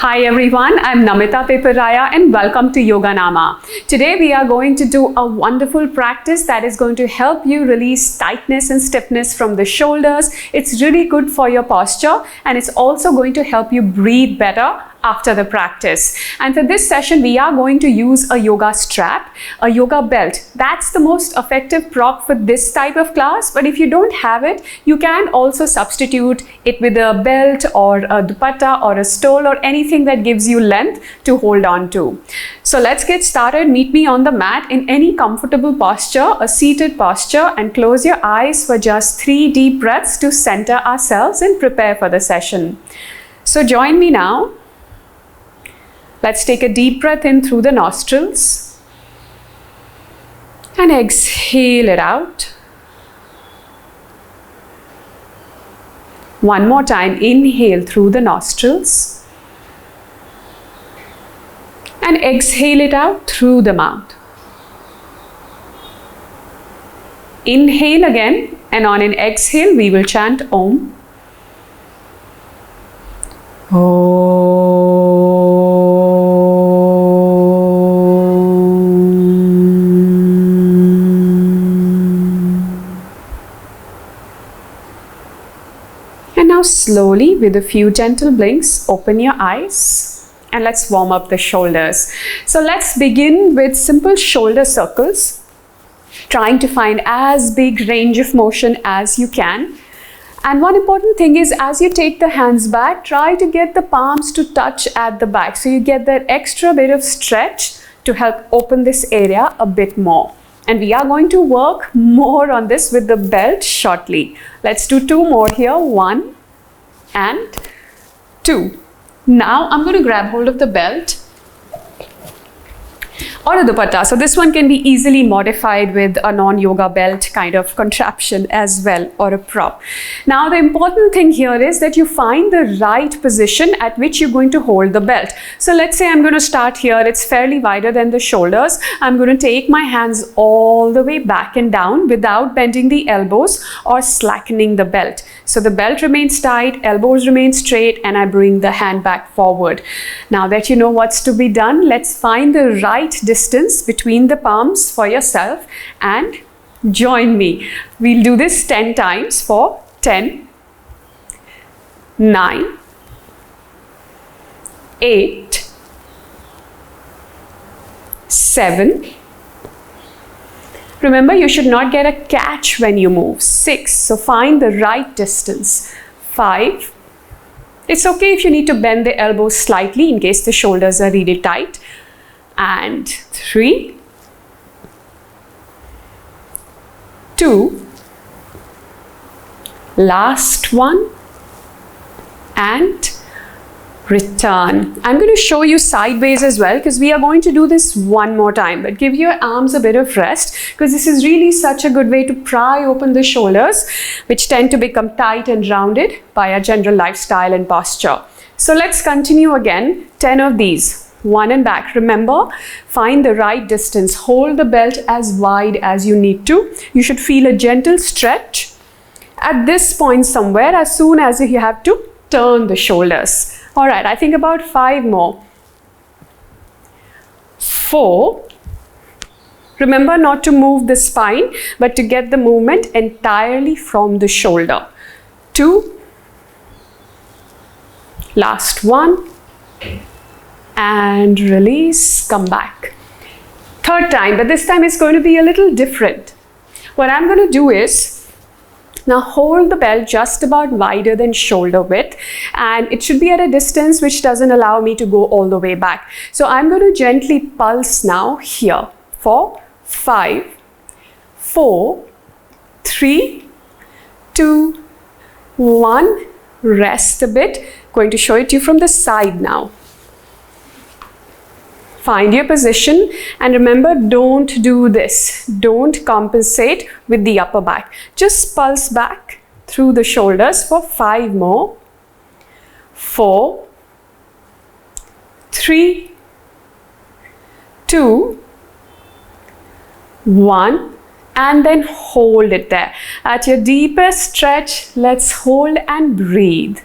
Hi everyone, I'm Namita Peparaya and welcome to Yoganama. Today we are going to do a wonderful practice that is going to help you release tightness and stiffness from the shoulders. It's really good for your posture and it's also going to help you breathe better after the practice. And for this session, we are going to use a yoga strap, a yoga belt. That's the most effective prop for this type of class. But if you don't have it, you can also substitute it with a belt or a dupatta or a stole or anything that gives you length to hold on to. So let's get started. Meet me on the mat in any comfortable posture, a seated posture, and close your eyes for just 3 deep breaths to center ourselves and prepare for the session. So join me now. Let's take a deep breath in through the nostrils and exhale it out. One more time, inhale through the nostrils and exhale it out through the mouth. Inhale again, and on an exhale we will chant Om. Om. And now slowly, with a few gentle blinks, open your eyes and let's warm up the shoulders. So let's begin with simple shoulder circles, trying to find as big range of motion as you can. And one important thing is, as you take the hands back, try to get the palms to touch at the back. So you get that extra bit of stretch to help open this area a bit more. And we are going to work more on this with the belt shortly. Let's do 2 more here. 1 and 2. Now I'm going to grab hold of the belt or a dupatta. So this one can be easily modified with a non-yoga belt kind of contraption as well, or a prop. Now the important thing here is that you find the right position at which you're going to hold the belt. So let's say I'm going to start here. It's fairly wider than the shoulders. I'm going to take my hands all the way back and down without bending the elbows or slackening the belt. So the belt remains tight, elbows remain straight, and I bring the hand back forward. Now that you know what's to be done, let's find the right distance between the palms for yourself and join me. We'll do this 10 times for 10, 9, 8, 7. Remember, you should not get a catch when you move. 6. So find the right distance. 5. It's okay if you need to bend the elbows slightly in case the shoulders are really tight. And 3, 2, last one, and return. I'm going to show you sideways as well because we are going to do this one more time, but give your arms a bit of rest because this is really such a good way to pry open the shoulders, which tend to become tight and rounded by our general lifestyle and posture. So let's continue again, 10 of these. 1 and back. Remember, find the right distance. Hold the belt as wide as you need to. You should feel a gentle stretch at this point somewhere as soon as you have to turn the shoulders. All right, I think about 5 more. 4. Remember not to move the spine, but to get the movement entirely from the shoulder. 2. Last one. And release, come back. 3rd time, but this time it's going to be a little different. What I'm going to do is, now hold the belt just about wider than shoulder width, and it should be at a distance which doesn't allow me to go all the way back. So I'm going to gently pulse now here for 5, 4, 3, 2, 1. Rest a bit. Going to show it to you from the side now. Find your position and remember, don't do this. Don't compensate with the upper back. Just pulse back through the shoulders for 5 more. 4, 3, 2, 1. and then hold it there. At your deepest stretch, let's hold and breathe.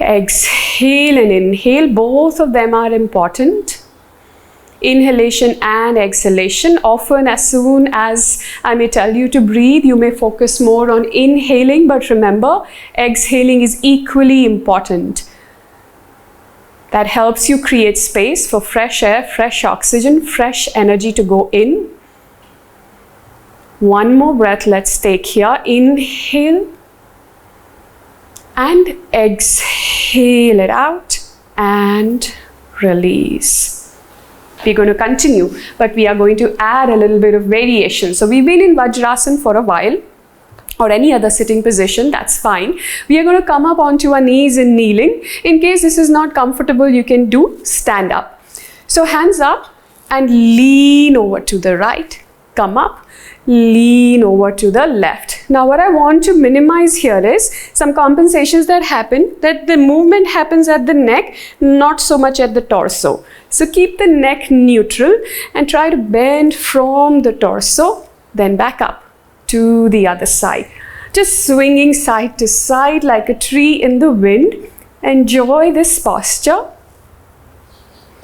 Exhale and inhale. Both of them are important. Inhalation and exhalation. Often, as soon as I may tell you to breathe, you may focus more on inhaling, but remember, exhaling is equally important. That helps you create space for fresh air, fresh oxygen, fresh energy to go in. One more breath let's take here. Inhale and exhale it out and release. We're going to continue, but we are going to add a little bit of variation. So we've been in Vajrasana for a while, or any other sitting position, that's fine. We are going to come up onto our knees in kneeling. In case this is not comfortable, you can do stand up. So hands up and lean over to the right. Come up, lean over to the left. Now what I want to minimize here is some compensations that happen, that the movement happens at the neck, not so much at the torso. So keep the neck neutral and try to bend from the torso, then back up to the other side. Just swinging side to side like a tree in the wind. Enjoy this posture.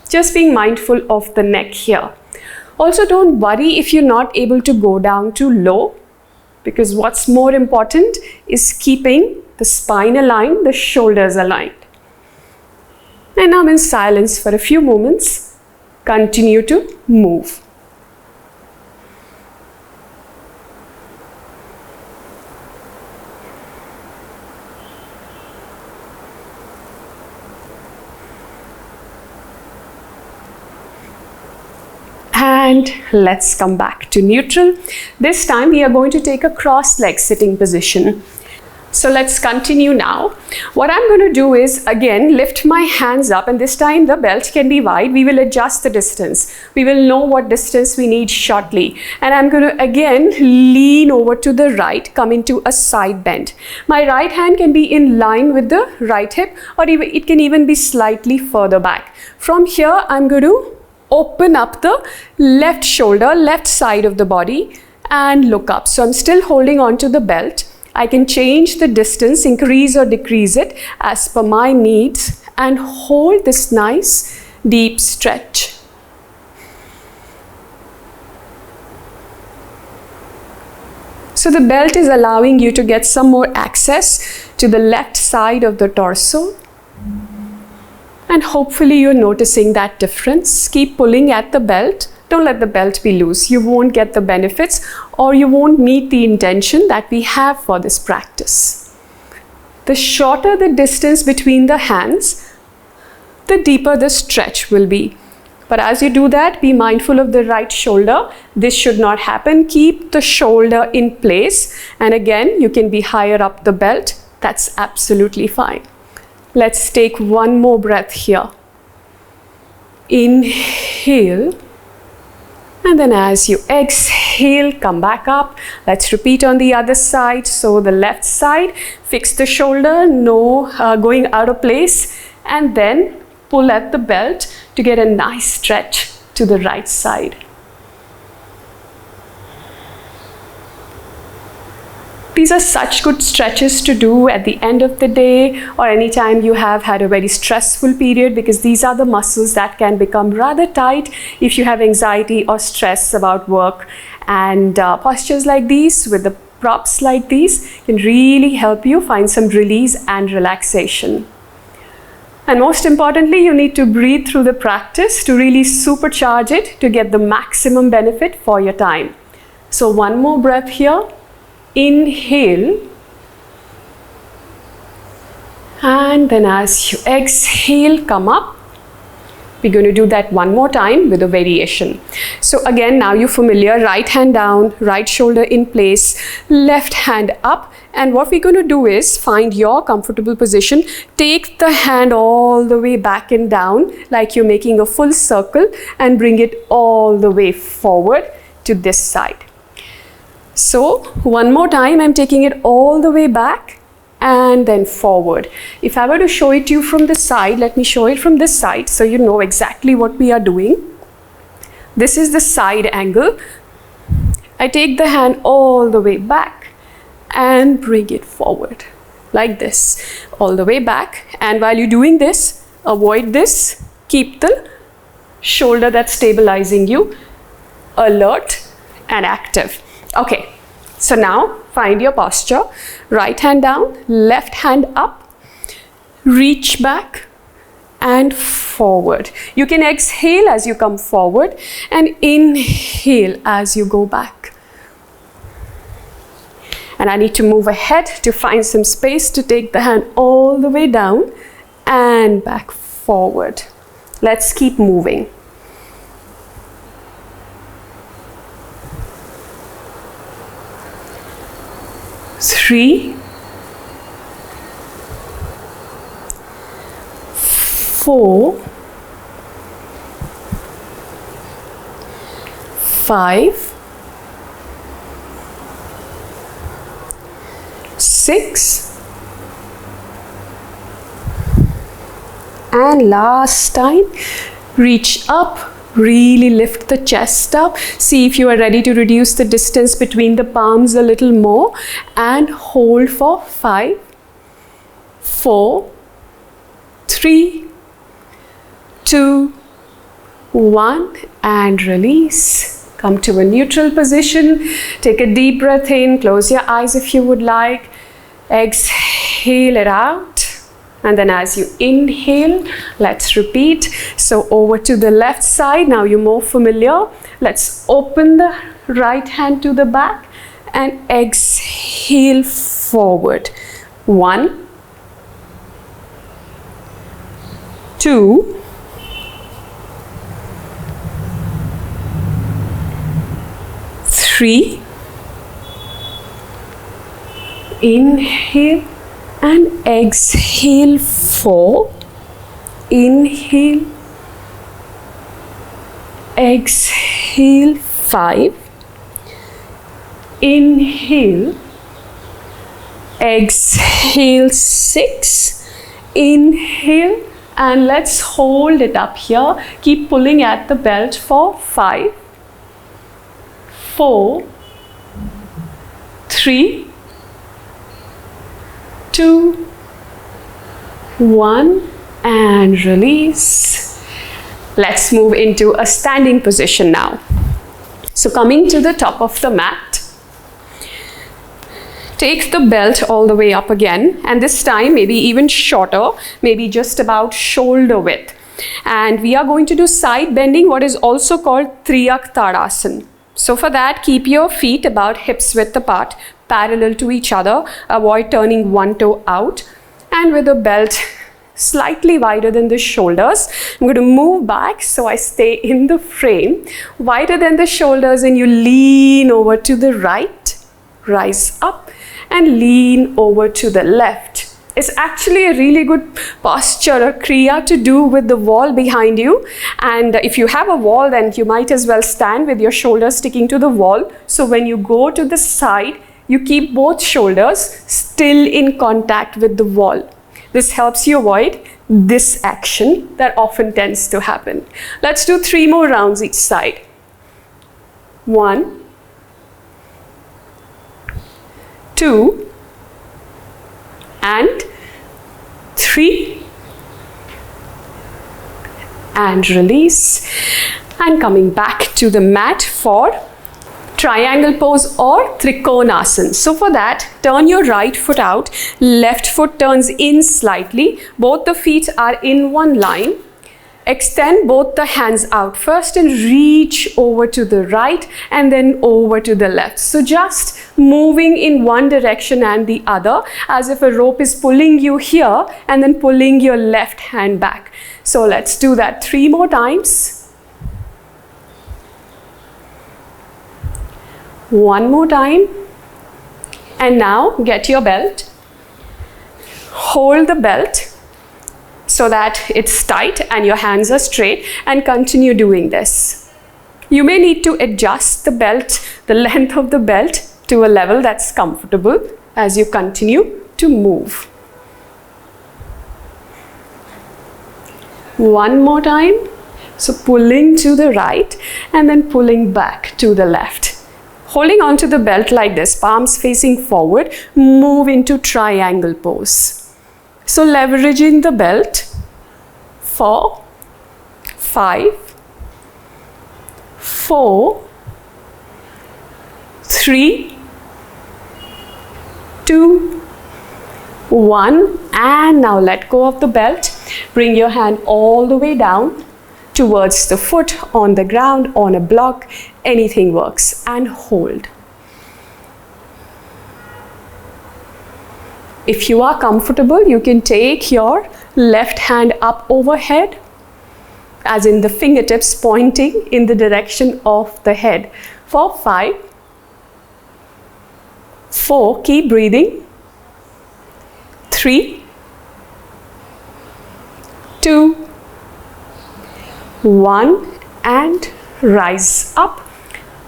Just being mindful of the neck here. Also, don't worry if you're not able to go down too low, because what's more important is keeping the spine aligned, the shoulders aligned. And now in silence for a few moments, continue to move. And let's come back to neutral. This time we are going to take a cross-leg sitting position. So let's continue now. What I'm going to do is again lift my hands up, and this time the belt can be wide. We will adjust the distance. We will know what distance we need shortly. And I'm going to again lean over to the right, come into a side bend. My right hand can be in line with the right hip, or even it can even be slightly further back. From here, I'm going to open up the left shoulder, left side of the body, and look up. So I'm still holding on to the belt. I can change the distance, increase or decrease it as per my needs, and hold this nice deep stretch. So the belt is allowing you to get some more access to the left side of the torso. And hopefully you're noticing that difference. Keep pulling at the belt. Don't let the belt be loose. You won't get the benefits, or you won't meet the intention that we have for this practice. The shorter the distance between the hands, the deeper the stretch will be. But as you do that, be mindful of the right shoulder. This should not happen. Keep the shoulder in place. And again, you can be higher up the belt. That's absolutely fine. Let's take one more breath here. Inhale. And then as you exhale, come back up. Let's repeat on the other side. So the left side, fix the shoulder, no going out of place. And then pull at the belt to get a nice stretch to the right side. These are such good stretches to do at the end of the day or anytime you have had a very stressful period, because these are the muscles that can become rather tight if you have anxiety or stress about work. And postures like these with the props like these can really help you find some release and relaxation. And most importantly, you need to breathe through the practice to really supercharge it to get the maximum benefit for your time. So one more breath here. Inhale, and then as you exhale, come up. We're going to do that one more time with a variation. So again, now you're familiar, right hand down, right shoulder in place, left hand up. And what we're going to do is find your comfortable position. Take the hand all the way back and down like you're making a full circle, and bring it all the way forward to this side. So one more time, I'm taking it all the way back and then forward. If I were to show it to you from the side, let me show it from this side so you know exactly what we are doing. This is the side angle. I take the hand all the way back and bring it forward. like this, all the way back. And while you're doing this, avoid this. Keep the shoulder that's stabilizing you alert and active. Okay, so now find your posture. Right hand down, left hand up, reach back and forward. You can exhale as you come forward and inhale as you go back. And I need to move ahead to find some space to take the hand all the way down and back forward. Let's keep moving. Three, 4, 5, 6, and last time, reach up, really lift the chest up. See if you are ready to reduce the distance between the palms a little more, and hold for 5, 4, 3, 2, 1, and release. Come to a neutral position. Take a deep breath in. Close your eyes if you would like. Exhale it out. And then as you inhale, let's repeat. So over to the left side. Now you're more familiar. Let's open the right hand to the back and exhale forward. 1, 2, 3, inhale and exhale 4, inhale, exhale 5, inhale, exhale 6, inhale, and let's hold it up here. Keep pulling at the belt for 5, 4, 3, 2, 1, and release. Let's move into a standing position now. So coming to the top of the mat, take the belt all the way up again, and this time maybe even shorter, maybe just about shoulder width. And we are going to do side bending, what is also called Triyak Tadasana. So for that, keep your feet about hips width apart, parallel to each other. Avoid turning one toe out, and with the belt slightly wider than the shoulders, I'm going to move back so I stay in the frame, wider than the shoulders, and you lean over to the right, rise up, and lean over to the left. It's actually a really good posture or kriya to do with the wall behind you. And if you have a wall, then you might as well stand with your shoulders sticking to the wall. So when you go to the side, you keep both shoulders still in contact with the wall. This helps you avoid this action that often tends to happen. Let's do 3 more rounds each side. 1, 2, and 3, and release, and coming back to the mat for triangle pose or Trikonasana. So for that, turn your right foot out, left foot turns in slightly, both the feet are in one line. Extend both the hands out first and reach over to the right and then over to the left. So just moving in one direction and the other, as if a rope is pulling you here and then pulling your left hand back. So let's do that 3 more times. 1 more time. And now get your belt. Hold the belt so that it's tight and your hands are straight, and continue doing this. You may need to adjust the belt, the length of the belt, to a level that's comfortable as you continue to move. 1 more time. So pulling to the right and then pulling back to the left. Holding onto the belt like this, palms facing forward, move into triangle pose. So leveraging the belt for 5, 4, 3, 2, 1, and now let go of the belt. Bring your hand all the way down towards the foot, on the ground, on a block, anything works, and hold. If you are comfortable, you can take your left hand up overhead, as in the fingertips pointing in the direction of the head, for 5, 4, keep breathing, 3, 2, 1, and rise up.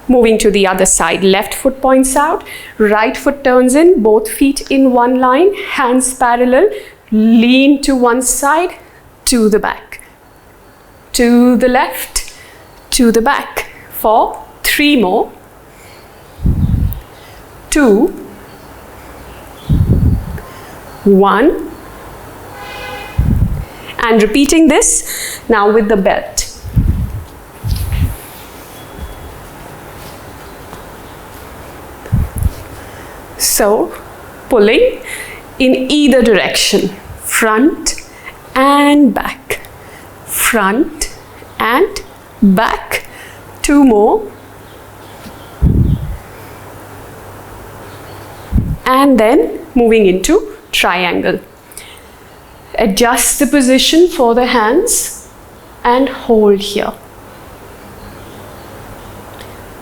Moving to the other side, left foot points out, right foot turns in, both feet in one line, hands parallel, lean to one side, to the back, to the left, to the back, for 3 more, 2, 1, and repeating this now with the belt. So pulling in either direction, front and back, front and back. 2 more, and then moving into triangle. Adjust the position for the hands and hold here.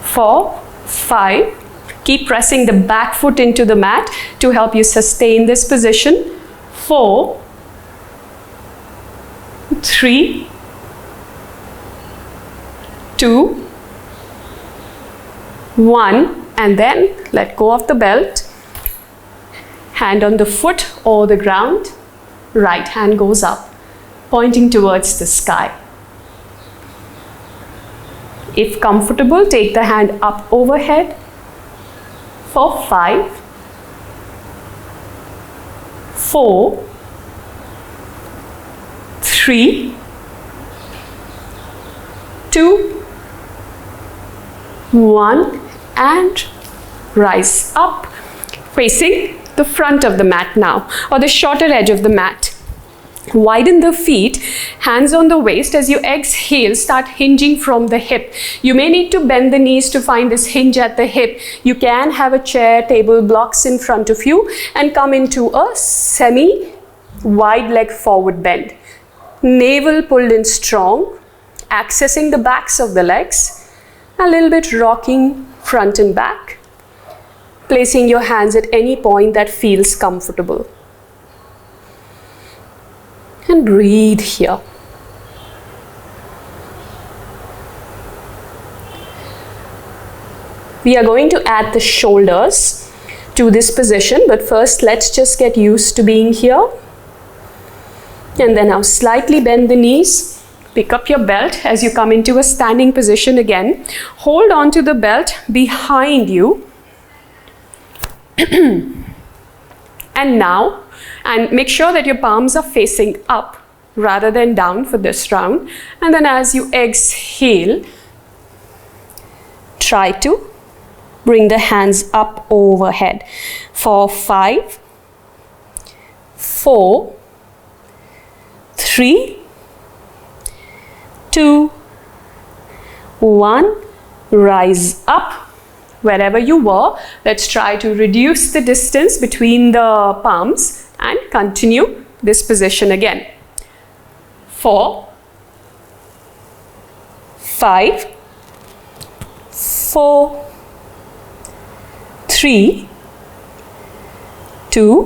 4, 5, keep pressing the back foot into the mat to help you sustain this position. 4, 3, 2, 1, and then let go of the belt. Hand on the foot or the ground. Right hand goes up, pointing towards the sky. If comfortable, take the hand up overhead for 5, 4, 3, 2, 1, and rise up, facing the front of the mat now, or the shorter edge of the mat. Widen the feet, hands on the waist. As you exhale, start hinging from the hip. You may need to bend the knees to find this hinge at the hip. You can have a chair, table, blocks in front of you and come into a semi-wide leg forward bend. Navel pulled in strong, accessing the backs of the legs, a little bit rocking front and back, placing your hands at any point that feels comfortable. And breathe here. We are going to add the shoulders to this position, but first let's just get used to being here. And then now slightly bend the knees, pick up your belt as you come into a standing position again. Hold on to the belt behind you. And now, and make sure that your palms are facing up rather than down for this round. And then as you exhale, try to bring the hands up overhead for 5, 4, 3, 2, 1, rise up. Wherever you were, let's try to reduce the distance between the palms and continue this position again. 4, 5, 4, 3, 2,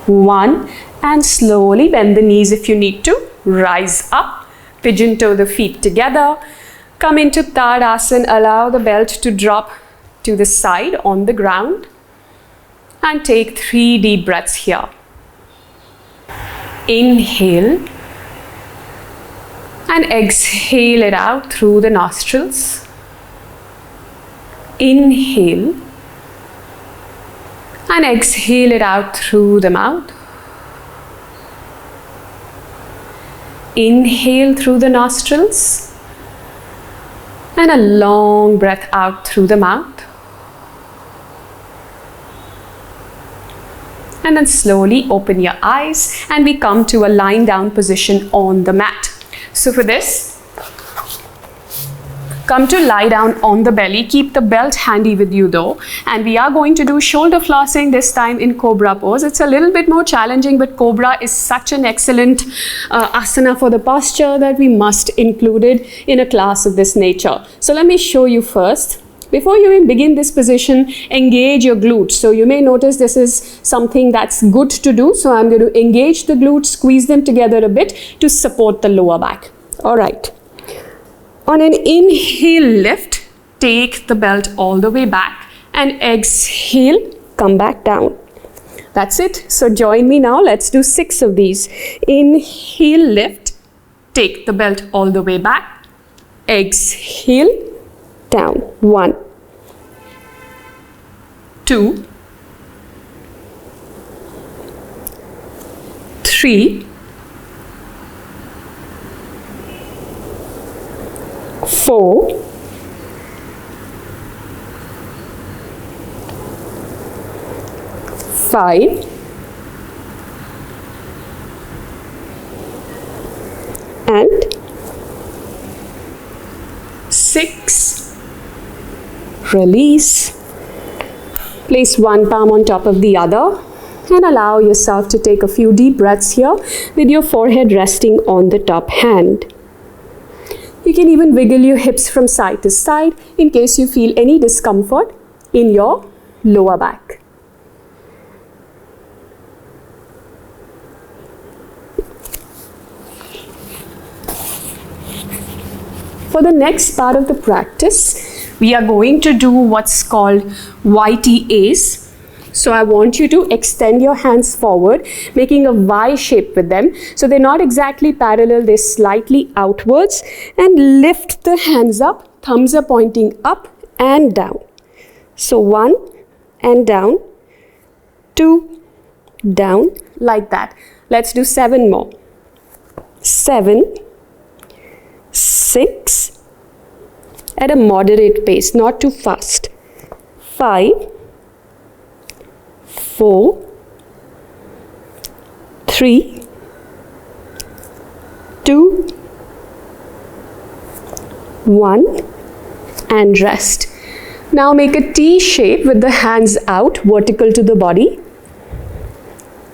1, and slowly bend the knees if you need to. Rise up, pigeon toe the feet together. Come into Tadasana, allow the belt to drop to the side on the ground and take 3 deep breaths here. Inhale and exhale it out through the nostrils. Inhale and exhale it out through the mouth. Inhale through the nostrils and a long breath out through the mouth. And then slowly open your eyes and we come to a lying down position on the mat. So for this, come to lie down on the belly. Keep the belt handy with you though. And we are going to do shoulder flossing this time in Cobra pose. It's a little bit more challenging, but Cobra is such an excellent asana for the posture that we must include it in a class of this nature. So let me show you first. Before you even begin this position, engage your glutes. So you may notice this is something that's good to do. So I'm going to engage the glutes, squeeze them together a bit to support the lower back. All right. On an inhale lift, take the belt all the way back and exhale, come back down. That's it. So join me now. Let's do 6 of these. Inhale lift, take the belt all the way back, exhale, down. 1, 2, 3, 4, 5, and 6. Release. Place one palm on top of the other and allow yourself to take a few deep breaths here with your forehead resting on the top hand. You can even wiggle your hips from side to side in case you feel any discomfort in your lower back. For the next part of the practice, we are going to do what's called YTAs. So I want you to extend your hands forward, making a Y shape with them. So they're not exactly parallel, they're slightly outwards. And lift the hands up, thumbs are pointing up and down. So 1 and down, 2, down, like that. Let's do 7 more. 7, 6, at a moderate pace, not too fast. 5, 4, 3, 2, 1, and rest. Now make a T shape with the hands out, vertical to the body.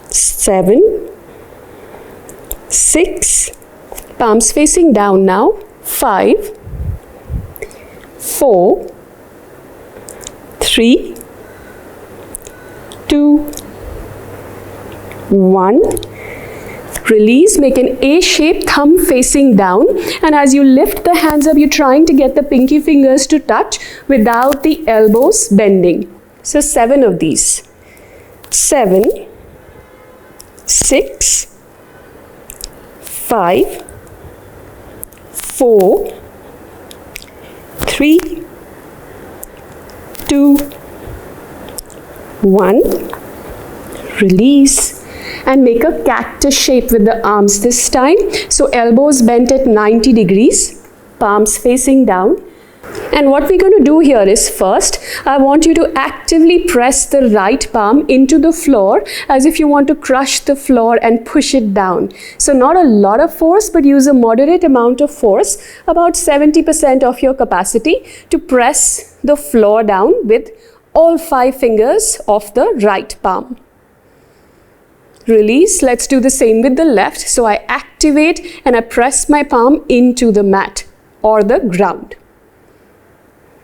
7, 6, palms facing down now. 5, 4, 3, 2, 1. Release, make an A shape, thumb facing down, and as you lift the hands up, you're trying to get the pinky fingers to touch without the elbows bending. So 7 of these. 7, 6, 5, 4, 3, 2, 1. Release and make a cactus shape with the arms this time. So elbows bent at 90 degrees, palms facing down. And what we're going to do here is first, I want you to actively press the right palm into the floor as if you want to crush the floor and push it down. So not a lot of force, but use a moderate amount of force, about 70% of your capacity, to press the floor down with all 5 fingers of the right palm. Release. Let's do the same with the left. So I activate and I press my palm into the mat or the ground.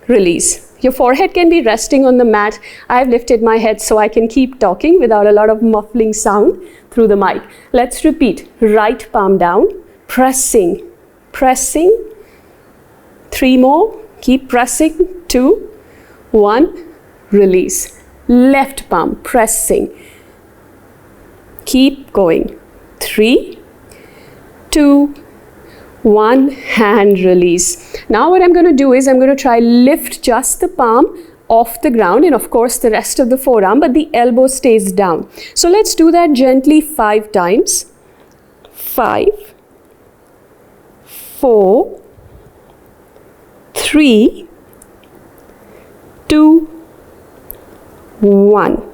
Release. Your forehead can be resting on the mat. I've lifted my head so I can keep talking without a lot of muffling sound through the mic. Let's repeat. Right palm down, pressing, pressing. 3 more. Keep pressing. 2, 1. Release. Left palm pressing. Keep going. 3, 2, 1, hand release. Now what I'm going to do is I'm going to try lift just the palm off the ground, and of course the rest of the forearm, but the elbow stays down. So let's do that gently 5 times. 5, 4, 3, 2, 1.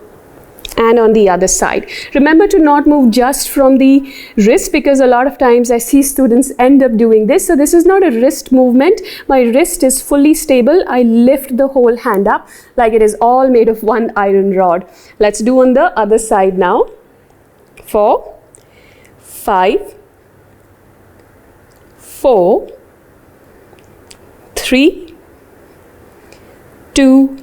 And on the other side. Remember to not move just from the wrist, because a lot of times I see students end up doing this. So this is not a wrist movement. My wrist is fully stable. I lift the whole hand up like it is all made of one iron rod. Let's do on the other side now. 4, 5, 4, 3, 2,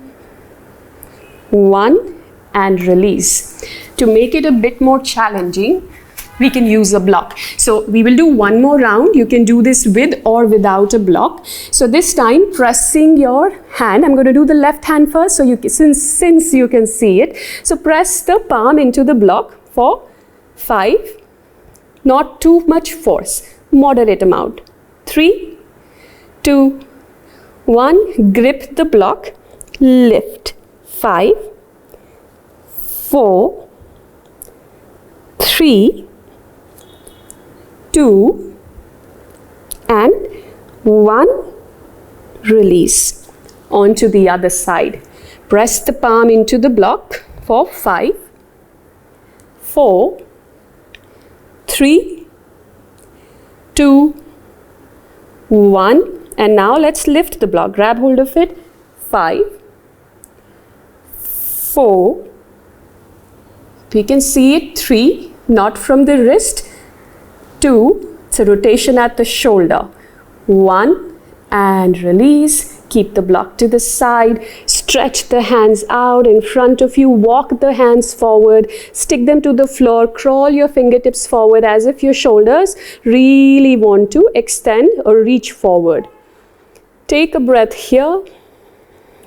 1. And release. To make it a bit more challenging, we can use a block. So we will do one more round. You can do this with or without a block. So this time, pressing your hand, I'm going to do the left hand first, so you can, since you can see it. So press the palm into the block for 5, not too much force, moderate amount. 3, 2, 1, grip the block, lift. 5, 4, 3, 2, and 1. Release. On to the other side. Press the palm into the block for 5, 4, 3, 2, 1. And now let's lift the block. Grab hold of it. 5, 4, you can see it, 3, not from the wrist, 2, it's a rotation at the shoulder, 1, and release. Keep the block to the side, stretch the hands out in front of you, walk the hands forward, stick them to the floor, crawl your fingertips forward as if your shoulders really want to extend or reach forward. Take a breath here,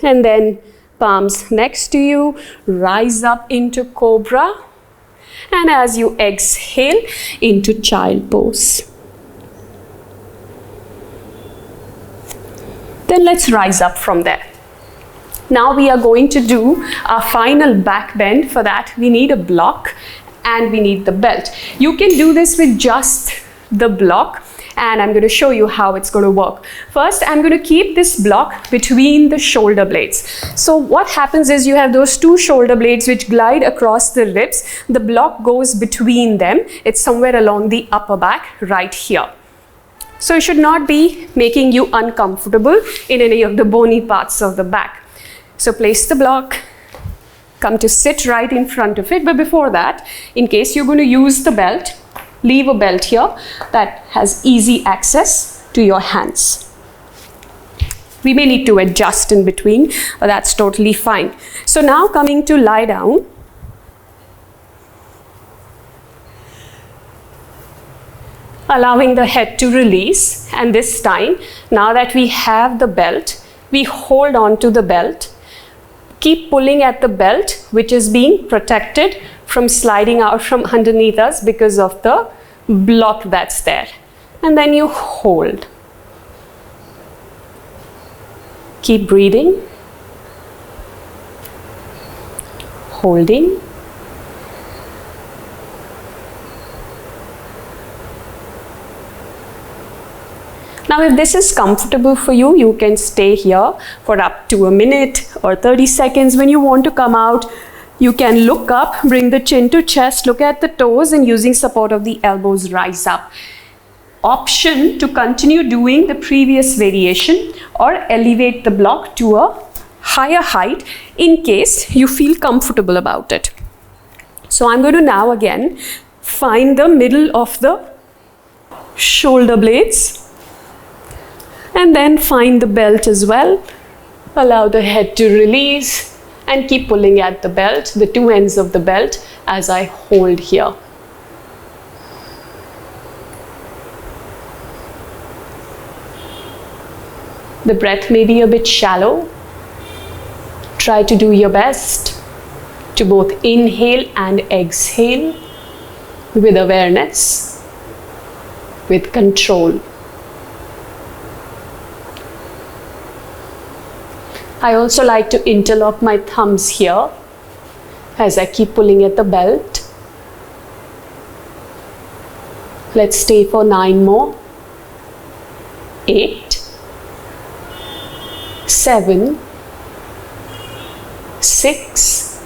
and then palms next to you, rise up into cobra, and as you exhale, into child pose. Then let's rise up from there. Now we are going to do our final back bend. For that we need a block and we need the belt. You can do this with just the block, and I'm going to show you how it's going to work. First, I'm going to keep this block between the shoulder blades. So what happens is you have those 2 shoulder blades which glide across the ribs. The block goes between them. It's somewhere along the upper back right here. So it should not be making you uncomfortable in any of the bony parts of the back. So place the block, come to sit right in front of it. But before that, in case you're going to use the belt, leave a belt here that has easy access to your hands. We may need to adjust in between, but that's totally fine. So now coming to lie down. Allowing the head to release, and this time, now that we have the belt, we hold on to the belt. Keep pulling at the belt, which is being protected from sliding out from underneath us because of the block that's there. And then you hold. Keep breathing. Holding. Now if this is comfortable for you, you can stay here for up to a minute or 30 seconds. When you want to come out, you can look up, bring the chin to chest, look at the toes, and using support of the elbows, rise up. Option to continue doing the previous variation or elevate the block to a higher height in case you feel comfortable about it. So I'm going to now again find the middle of the shoulder blades and then find the belt as well. Allow the head to release and keep pulling at the belt, the 2 ends of the belt, as I hold here. The breath may be a bit shallow. Try to do your best to both inhale and exhale with awareness, with control. I also like to interlock my thumbs here as I keep pulling at the belt. Let's stay for 9 more. 8, 7, 6.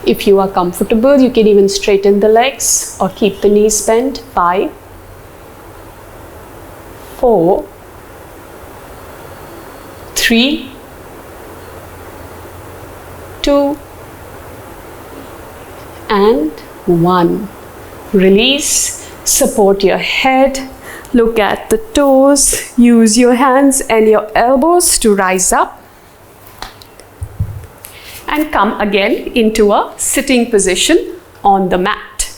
If you are comfortable, you can even straighten the legs or keep the knees bent. 5, 4, 3, 2, and 1. Release, support your head, look at the toes, use your hands and your elbows to rise up and come again into a sitting position on the mat.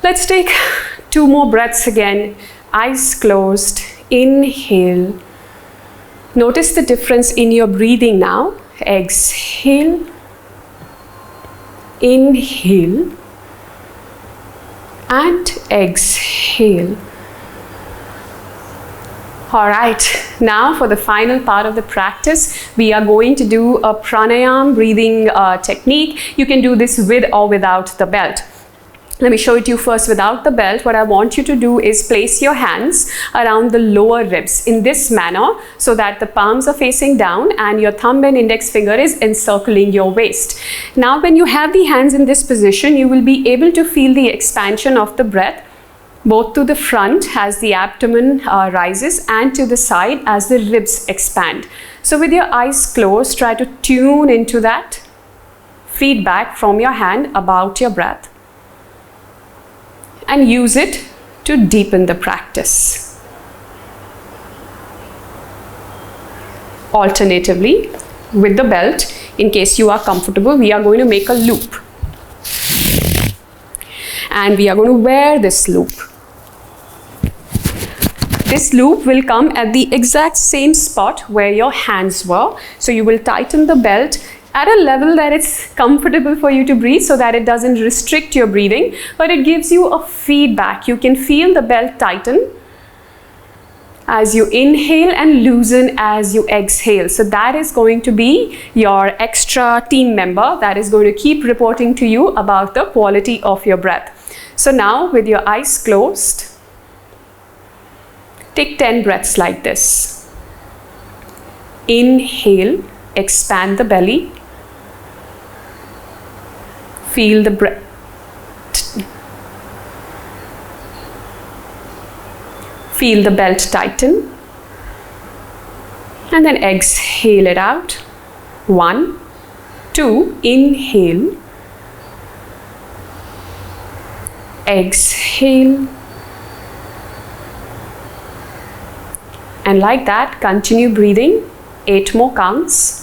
Let's take 2 more breaths again, eyes closed, inhale. Notice the difference in your breathing now. Exhale, inhale, and exhale. All right, now for the final part of the practice, we are going to do a pranayam breathing technique. You can do this with or without the belt. Let me show it to you first without the belt. What I want you to do is place your hands around the lower ribs in this manner so that the palms are facing down and your thumb and index finger is encircling your waist. Now when you have the hands in this position, you will be able to feel the expansion of the breath both to the front as the abdomen rises and to the side as the ribs expand. So with your eyes closed, try to tune into that feedback from your hand about your breath and use it to deepen the practice. Alternatively, with the belt, in case you are comfortable, we are going to make a loop. And we are going to wear this loop. This loop will come at the exact same spot where your hands were. So you will tighten the belt at a level that it's comfortable for you to breathe so that it doesn't restrict your breathing, but it gives you a feedback. You can feel the belt tighten as you inhale and loosen as you exhale. So that is going to be your extra team member that is going to keep reporting to you about the quality of your breath. So now with your eyes closed, take 10 breaths like this. Inhale, expand the belly. Feel the breath. Feel the belt tighten. And then exhale it out. 1, 2, inhale. Exhale. And like that, continue breathing. 8 more counts.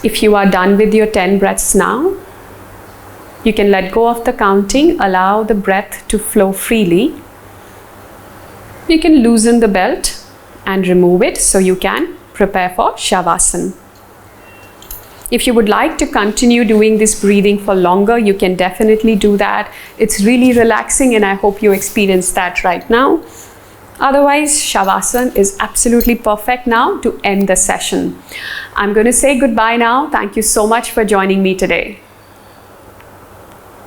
If you are done with your 10 breaths now, you can let go of the counting, allow the breath to flow freely. You can loosen the belt and remove it so you can prepare for Shavasana. If you would like to continue doing this breathing for longer, you can definitely do that. It's really relaxing and I hope you experience that right now. Otherwise, Shavasana is absolutely perfect now to end the session. I'm going to say goodbye now. Thank you so much for joining me today.